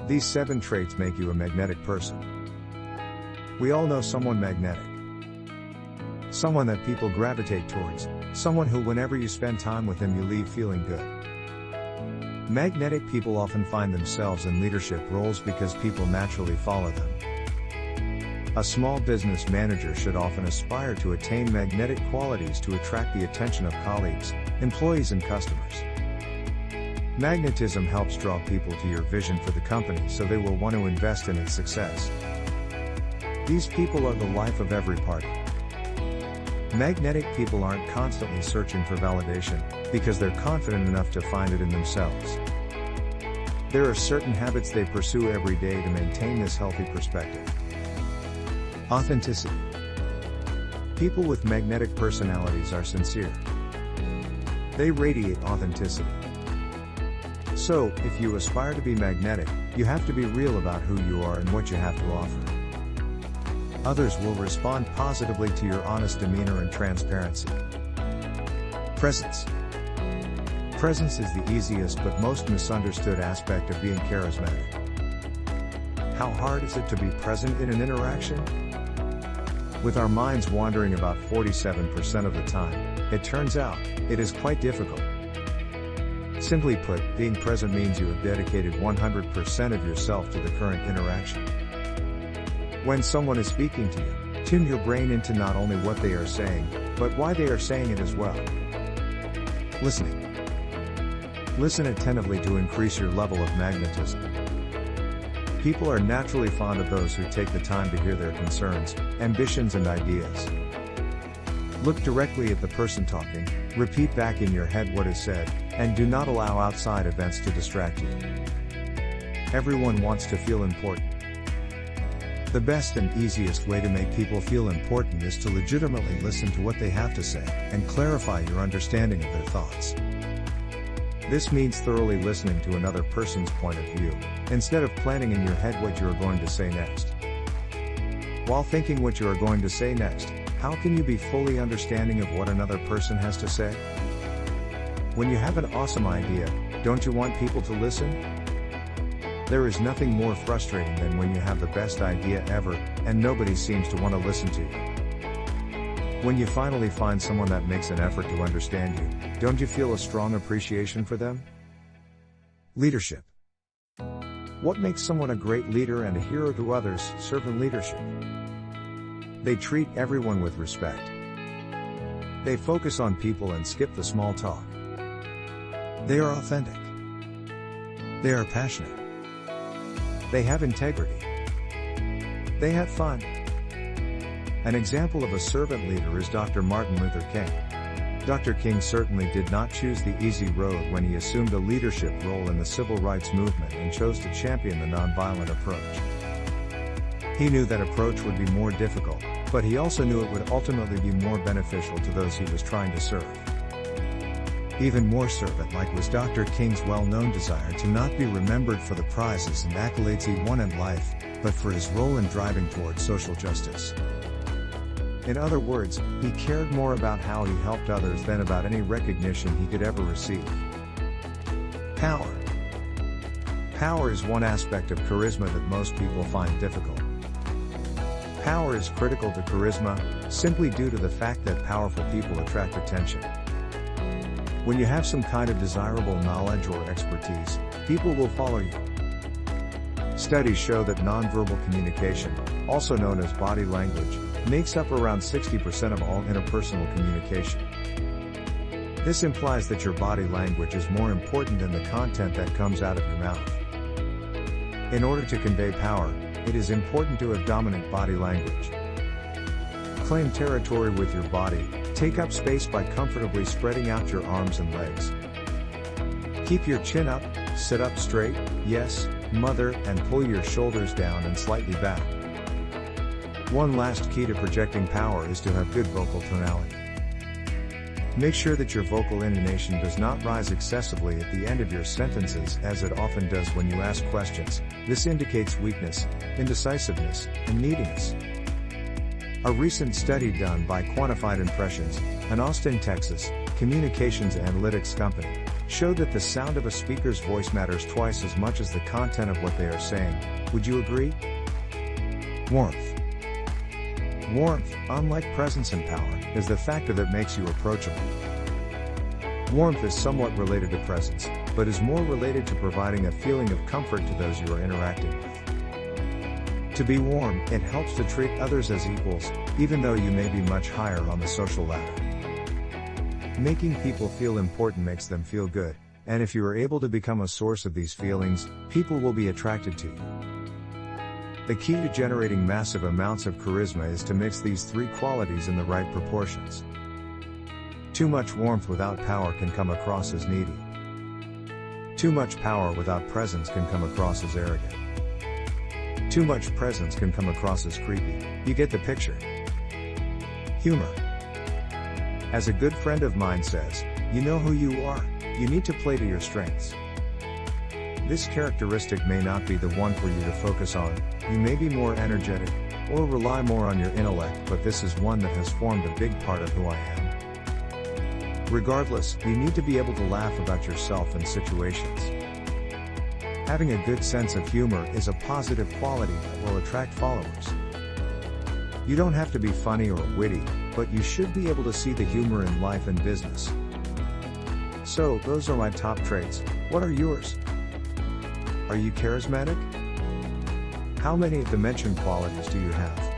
These 7 traits make you a magnetic person. We all know someone magnetic. Someone that people gravitate towards, someone who whenever you spend time with them you leave feeling good. Magnetic people often find themselves in leadership roles because people naturally follow them. A small business manager should often aspire to attain magnetic qualities to attract the attention of colleagues, employees and customers. Magnetism helps draw people to your vision for the company so they will want to invest in its success. These people are the life of every party. Magnetic people aren't constantly searching for validation, because they're confident enough to find it in themselves. There are certain habits they pursue every day to maintain this healthy perspective. Authenticity. People with magnetic personalities are sincere. They radiate authenticity. So, if you aspire to be magnetic, you have to be real about who you are and what you have to offer. Others will respond positively to your honest demeanor and transparency. Presence. Presence is the easiest but most misunderstood aspect of being charismatic. How hard is it to be present in an interaction? With our minds wandering about 47% of the time, it turns out, it is quite difficult. Simply put, being present means you have dedicated 100% of yourself to the current interaction. When someone is speaking to you, tune your brain into not only what they are saying, but why they are saying it as well. Listening. Listen attentively to increase your level of magnetism. People are naturally fond of those who take the time to hear their concerns, ambitions and ideas. Look directly at the person talking, repeat back in your head what is said, and do not allow outside events to distract you. Everyone wants to feel important. The best and easiest way to make people feel important is to legitimately listen to what they have to say, and clarify your understanding of their thoughts. This means thoroughly listening to another person's point of view, instead of planning in your head what you are going to say next. While thinking what you are going to say next, how can you be fully understanding of what another person has to say? When you have an awesome idea, don't you want people to listen? There is nothing more frustrating than when you have the best idea ever, and nobody seems to want to listen to you. When you finally find someone that makes an effort to understand you, don't you feel a strong appreciation for them? Leadership. What makes someone a great leader and a hero to others? Servant leadership. They treat everyone with respect. They focus on people and skip the small talk. They are authentic. They are passionate. They have integrity. They have fun. An example of a servant leader is Dr. Martin Luther King. Dr. King certainly did not choose the easy road when he assumed a leadership role in the civil rights movement and chose to champion the nonviolent approach. He knew that approach would be more difficult, but he also knew it would ultimately be more beneficial to those he was trying to serve. Even more servant-like was Dr. King's well-known desire to not be remembered for the prizes and accolades he won in life, but for his role in driving towards social justice. In other words, he cared more about how he helped others than about any recognition he could ever receive. Power. Power is one aspect of charisma that most people find difficult. Power is critical to charisma, simply due to the fact that powerful people attract attention. When you have some kind of desirable knowledge or expertise, people will follow you. Studies show that nonverbal communication, also known as body language, makes up around 60% of all interpersonal communication. This implies that your body language is more important than the content that comes out of your mouth. In order to convey power, it is important to have dominant body language. Claim territory with your body. Take up space by comfortably spreading out your arms and legs. Keep your chin up, sit up straight, yes, mother, and pull your shoulders down and slightly back. One last key to projecting power is to have good vocal tonality. Make sure that your vocal intonation does not rise excessively at the end of your sentences, as it often does when you ask questions. This indicates weakness, indecisiveness, and neediness. A recent study done by Quantified Impressions, an Austin, Texas, communications analytics company, show that the sound of a speaker's voice matters twice as much as the content of what they are saying. Would you agree? Warmth. Warmth, unlike presence and power, is the factor that makes you approachable. Warmth is somewhat related to presence, but is more related to providing a feeling of comfort to those you are interacting with. To be warm, it helps to treat others as equals, even though you may be much higher on the social ladder. Making people feel important makes them feel good, and if you are able to become a source of these feelings, people will be attracted to you. The key to generating massive amounts of charisma is to mix these three qualities in the right proportions. Too much warmth without power can come across as needy. Too much power without presence can come across as arrogant. Too much presence can come across as creepy. You get the picture. Humor. As a good friend of mine says, you know who you are, you need to play to your strengths. This characteristic may not be the one for you to focus on, you may be more energetic, or rely more on your intellect, but this is one that has formed a big part of who I am. Regardless, you need to be able to laugh about yourself and situations. Having a good sense of humor is a positive quality that will attract followers. You don't have to be funny or witty, but you should be able to see the humor in life and business. So, those are my top traits. What are yours? Are you charismatic? How many of the mentioned qualities do you have?